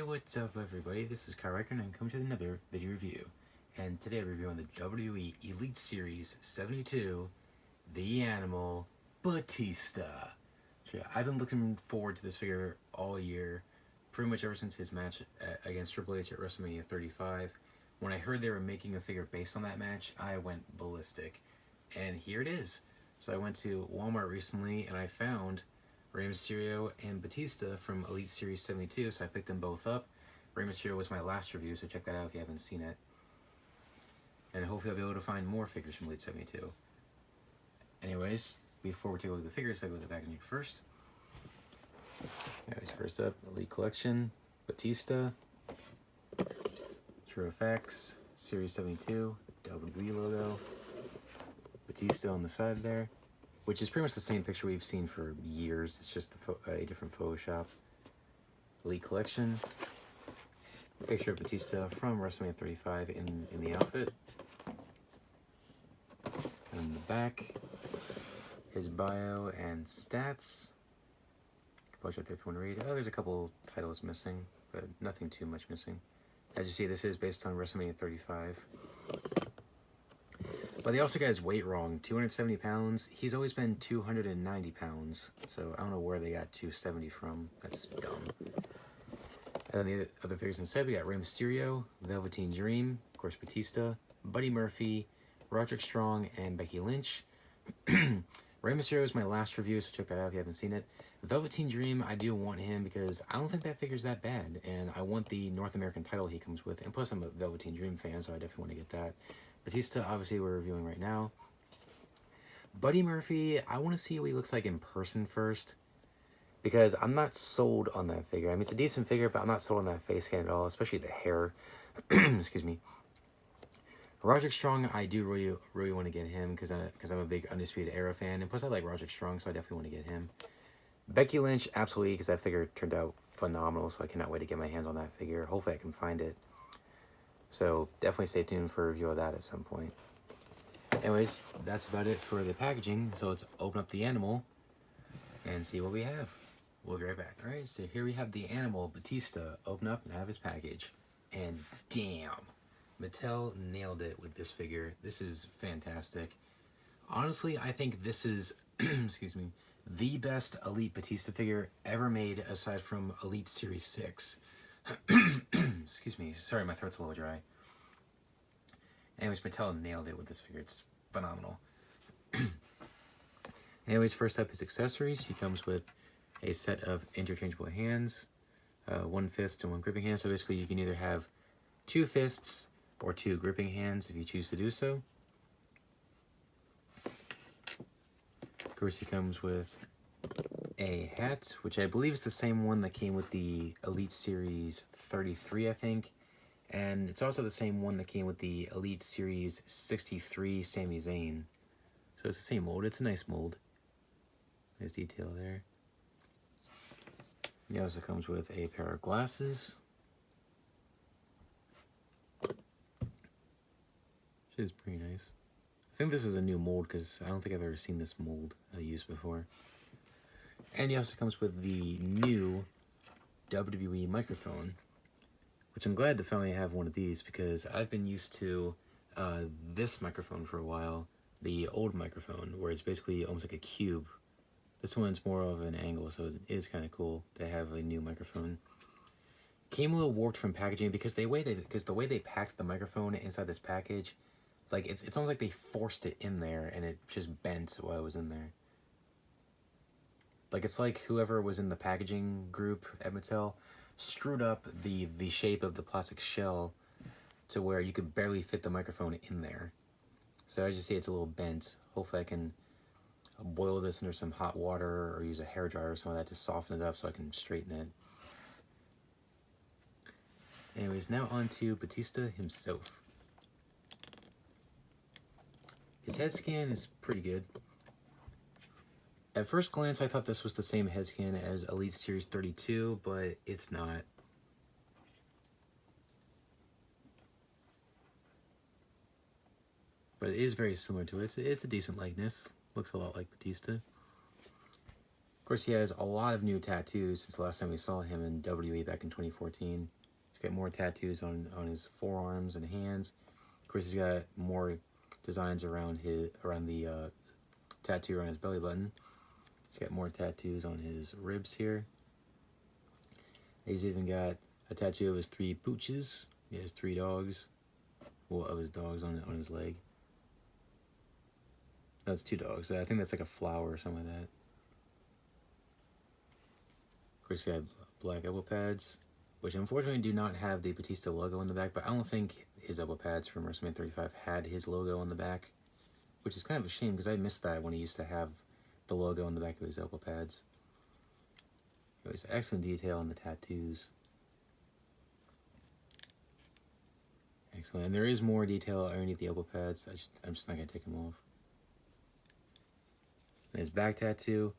What's up everybody? This is Kyle and I'm coming to another video review. And today I'm reviewing the WWE Elite Series 72, The Animal, Batista. So yeah, I've been looking forward to this figure all year, pretty much ever since his match against Triple H at WrestleMania 35. When I heard they were making a figure based on that match, I went ballistic. And here it is. So I went to Walmart recently and I found Rey Mysterio and Batista from Elite Series 72, so I picked them both up. Rey Mysterio was my last review, so check that out if you haven't seen it. And hopefully I'll be able to find more figures from Elite 72. Anyways, before we take a look at the figures, I'll go with the packaging first. Anyways, first up, Elite Collection, Batista, True Effects, Series 72, WWE logo, Batista on the side there, which is pretty much the same picture we've seen for years. It's just a different Photoshop. Elite Collection. Picture of Batista from WrestleMania 35 in the outfit. And in the back, his bio and stats. Watch out there if you want to read. Oh, there's a couple titles missing, but nothing too much missing. As you see, this is based on WrestleMania 35. But they also got his weight wrong, 270 pounds. He's always been 290 pounds, so I don't know where they got 270 from. That's dumb. And then the other figures instead, we got Rey Mysterio, Velveteen Dream, of course Batista, Buddy Murphy, Roderick Strong, and Becky Lynch. Rey Mysterio is my last review, so check that out if you haven't seen it. Velveteen Dream, I do want him because I don't think that figure's that bad, and I want the North American title he comes with, and plus I'm a Velveteen Dream fan, so I definitely want to get that. Batista, obviously, we're reviewing right now. Buddy Murphy, I want to see what he looks like in person first, because I'm not sold on that figure. I mean, it's a decent figure, but I'm not sold on that face scan at all, especially the hair. Excuse me. Roderick Strong, I do really want to get him, because I'm a big Undisputed Era fan, and plus I like Roderick Strong, so I definitely want to get him. Becky Lynch, absolutely, because that figure turned out phenomenal, so I cannot wait to get my hands on that figure. Hopefully I can find it. So definitely stay tuned for a review of that at some point. Anyways, that's about it for the packaging. So let's open up the Animal and see what we have. We'll be right back. Alright, so here we have the Animal, Batista, open up and have his package. And damn, Mattel nailed it with this figure. This is fantastic. Honestly, I think this is, excuse me, the best Elite Batista figure ever made aside from Elite Series 6. Excuse me, sorry, my throat's a little dry. Anyways, Mattel nailed it with this figure. It's phenomenal. Anyways, first up is accessories. He comes with a set of interchangeable hands, one fist and one gripping hand. So basically you can either have 2 fists or 2 gripping hands if you choose to do so. Of course, he comes with a hat, which I believe is the same one that came with the Elite Series 33, I think. And it's also the same one that came with the Elite Series 63 Sami Zayn. So it's the same mold. It's a nice mold. Nice detail there. He also comes with a pair of glasses, which is pretty nice. I think this is a new mold because I don't think I've ever seen this mold used before. And he also comes with the new WWE microphone, which I'm glad to finally have one of these because I've been used to this microphone for a while, the old microphone, where it's basically almost like a cube. This one's more of an angle, so it is kind of cool to have a new microphone. Came a little warped from packaging because the way they packed the microphone inside this package, like it's almost like they forced it in there and it just bent while it was in there. Like, it's like whoever was in the packaging group at Mattel screwed up the shape of the plastic shell to where you could barely fit the microphone in there. So as you see, it's a little bent. Hopefully I can boil this under some hot water or use a hairdryer or something like that to soften it up so I can straighten it. Anyways, now on to Batista himself. His head scan is pretty good. At first glance, I thought this was the same head scan as Elite Series 32, but it's not. But it is very similar to it. It's a decent likeness. Looks a lot like Batista. Of course, he has a lot of new tattoos since the last time we saw him in WWE back in 2014. He's got more tattoos on his forearms and hands. Of course, he's got more designs around the tattoo around his belly button. He's got more tattoos on his ribs here. He's even got a tattoo of his 3 pooches. He has 3 dogs. Well, of his dogs on his leg. That's 2 dogs. I think that's like a flower or something like that. Of course, he got black elbow pads, which unfortunately do not have the Batista logo on the back, but I don't think his elbow pads from WrestleMania 35 had his logo on the back, which is kind of a shame because I missed that when he used to have the logo on the back of his elbow pads. Anyways, excellent detail on the tattoos. Excellent. And there is more detail underneath the elbow pads. I'm just not going to take them off. And his back tattoo,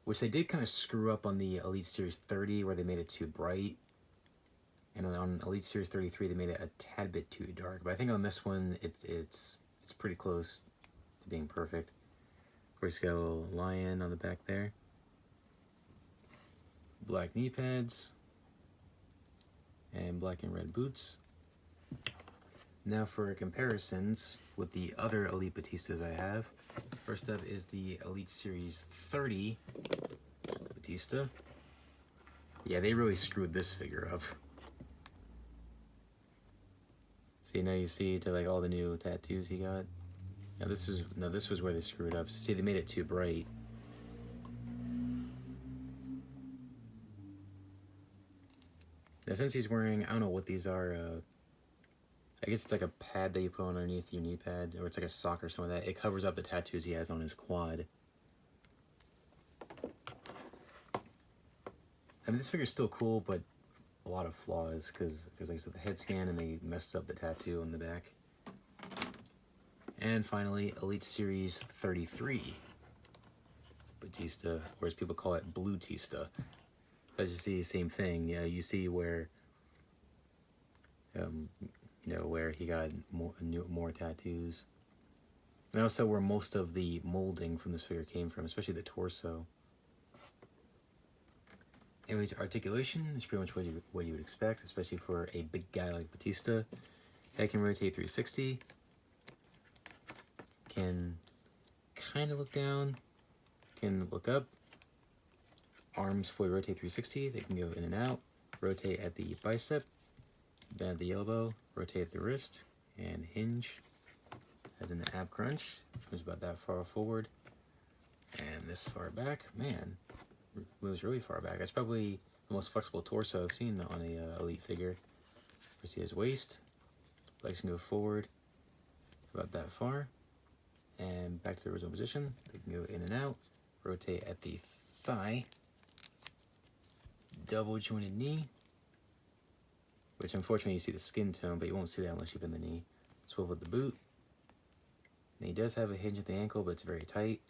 which they did kind of screw up on the Elite Series 30 where they made it too bright. And on Elite Series 33 they made it a tad bit too dark. But I think on this one it's pretty close to being perfect. Of course, got a little lion on the back there. Black knee pads. And black and red boots. Now for comparisons with the other Elite Batistas I have. First up is the Elite Series 30 Batista. Yeah, they really screwed this figure up. See, now you see to like all the new tattoos he got. Now this was where they screwed up. See, they made it too bright. Now since he's wearing, I don't know what these are, I guess it's like a pad that you put on underneath your knee pad, or it's like a sock or something like that. It covers up the tattoos he has on his quad. I mean, this figure's still cool, but a lot of flaws, because like I said, the head scan, and they messed up the tattoo on the back. And finally, Elite Series 33 Batista, or as people call it, Blue-tista. As you see, the same thing. Yeah, you see where, you know, where he got more tattoos. And also where most of the molding from this figure came from, especially the torso. Anyways, articulation is pretty much what you would expect, especially for a big guy like Batista. Head can rotate 360. Can kind of look down. Can look up. Arms fully rotate 360. They can go in and out. Rotate at the bicep. Bend the elbow. Rotate the wrist. And hinge. Has an ab crunch. Moves about that far forward. And this far back. Man, moves really far back. That's probably the most flexible torso I've seen on a Elite figure. First he has waist. Legs can go forward about that far. And back to the original position. They can go in and out. Rotate at the thigh. Double jointed knee. Which unfortunately you see the skin tone, but you won't see that unless you bend the knee. Swivel the boot. And he does have a hinge at the ankle, but it's very tight.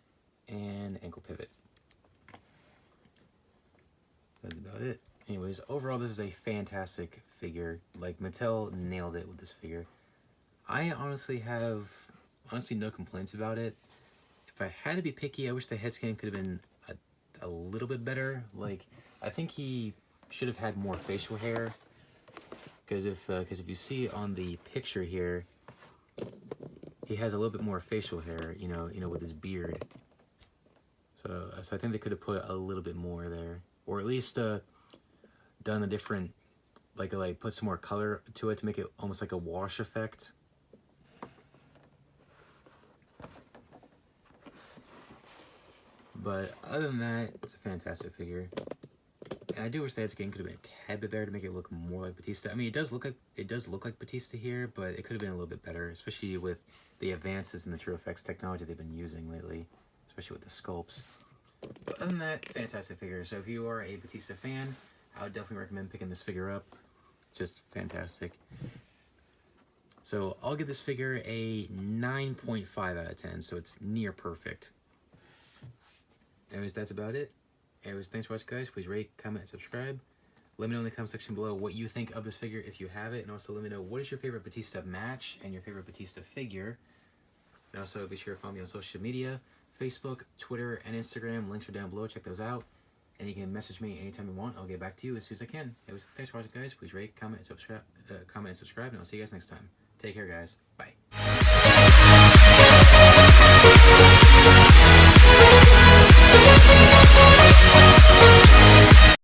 And ankle pivot. That's about it. Anyways, overall this is a fantastic figure. Like, Mattel nailed it with this figure. I honestly have no complaints about it. If I had to be picky, I wish the head scan could have been a little bit better. Like, I think he should have had more facial hair. Because if you see on the picture here, he has a little bit more facial hair, you know, with his beard. So I think they could have put a little bit more there, or at least done a different, like put some more color to it to make it almost like a wash effect. But other than that, it's a fantastic figure. And I do wish the head scan could have been a tad bit better to make it look more like Batista. I mean, it does look like Batista here, but it could have been a little bit better, especially with the advances in the True Effects technology they've been using lately, especially with the sculpts. But other than that, fantastic figure. So if you are a Batista fan, I would definitely recommend picking this figure up. Just fantastic. So I'll give this figure a 9.5 out of 10, so it's near perfect. Anyways, that's about it. Anyways, thanks for watching, guys. Please rate, comment, and subscribe. Let me know in the comment section below what you think of this figure if you have it, and also let me know what is your favorite Batista match and your favorite Batista figure. And also be sure to follow me on social media, Facebook, Twitter, and Instagram. Links are down below. Check those out. And you can message me anytime you want. I'll get back to you as soon as I can. Anyways, thanks for watching, guys. Please rate, comment, and subscribe. And I'll see you guys next time. Take care, guys. Bye.